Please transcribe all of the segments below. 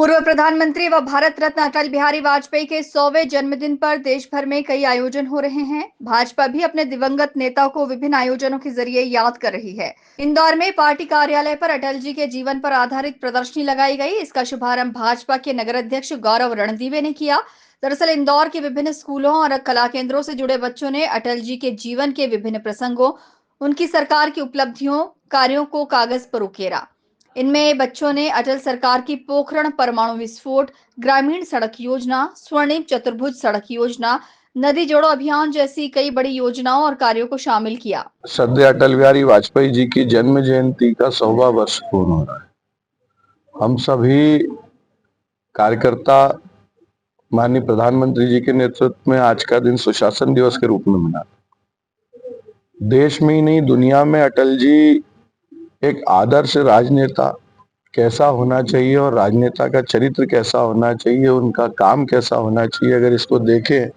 पूर्व प्रधानमंत्री व भारत रत्न अटल बिहारी वाजपेयी के 100वें जन्मदिन पर देश भर में कई आयोजन हो रहे हैं। भाजपा भी अपने दिवंगत नेता को विभिन्न आयोजनों के जरिए याद कर रही है। इंदौर में पार्टी कार्यालय पर अटल जी के जीवन पर आधारित प्रदर्शनी लगाई गई। इसका शुभारंभ भाजपा के नगर अध्यक्ष गौरव रणदीवे ने किया। दरअसल इंदौर के विभिन्न स्कूलों और कला केंद्रों से जुड़े बच्चों ने अटल जी के जीवन के विभिन्न प्रसंगों, उनकी सरकार की उपलब्धियों, कार्यों को कागज पर उकेरा। इनमें बच्चों ने अटल सरकार की पोखरण परमाणु विस्फोट, ग्रामीण सड़क योजना, स्वर्णिम चतुर्भुज सड़क योजना, नदी जोड़ो अभियान जैसी कई बड़ी योजनाओं और कार्यों को शामिल किया। सद्य अटल बिहारी वाजपेयी जी की जन्म जयंती का 100वां वर्ष पूर्ण हो रहा है। हम सभी कार्यकर्ता माननीय प्रधानमंत्री जी के नेतृत्व में आज का दिन सुशासन दिवस के रूप में मनाते। देश में ही नहीं, दुनिया में अटल जी एक आदर्श राजनेता कैसा होना चाहिए और राजनेता का चरित्र कैसा होना चाहिए, उनका काम कैसा होना चाहिए, अगर इसको देखें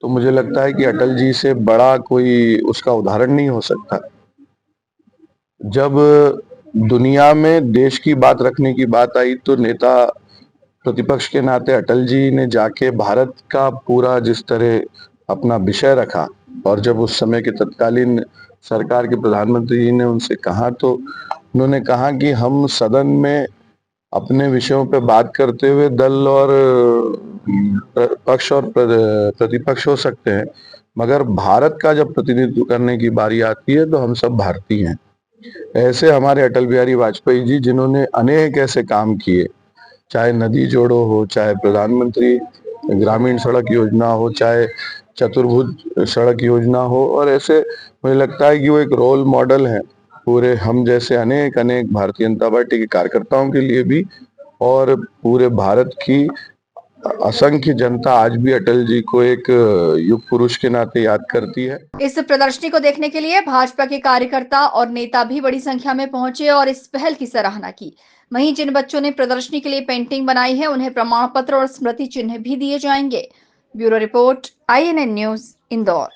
तो मुझे लगता है कि अटल जी से बड़ा कोई उसका उदाहरण नहीं हो सकता। जब दुनिया में देश की बात रखने की बात आई तो नेता प्रतिपक्ष के नाते अटल जी ने जाके भारत का पूरा जिस तरह अपना विषय रखा, और जब उस समय के तत्कालीन सरकार के प्रधानमंत्री जी ने उनसे कहा तो उन्होंने कहा कि हम सदन में अपने विषयों पे बात करते हुए दल और पक्ष और प्रतिपक्ष हो सकते हैं, मगर भारत का जब प्रतिनिधित्व करने की बारी आती है तो हम सब भारतीय हैं। ऐसे हमारे अटल बिहारी वाजपेयी जी, जिन्होंने अनेक ऐसे काम किए, चाहे नदी जोड़ो हो, चाहे प्रधानमंत्री ग्रामीण सड़क योजना हो, चाहे चतुर्भुज सड़क योजना हो, और ऐसे मुझे लगता है कि वो एक रोल मॉडल है पूरे हम जैसे अनेक अनेक भारतीय जनता पार्टी के कार्यकर्ताओं के लिए भी, और पूरे भारत की असंख्य जनता आज भी अटल जी को एक युग पुरुष के नाते याद करती है। इस प्रदर्शनी को देखने के लिए भाजपा के कार्यकर्ता और नेता भी बड़ी संख्या में पहुंचे और इस पहल की सराहना की। वहीं जिन बच्चों ने प्रदर्शनी के लिए पेंटिंग बनाई है, उन्हें प्रमाण पत्र और स्मृति चिन्ह भी दिए जाएंगे। Bureau report, INN news, Indore.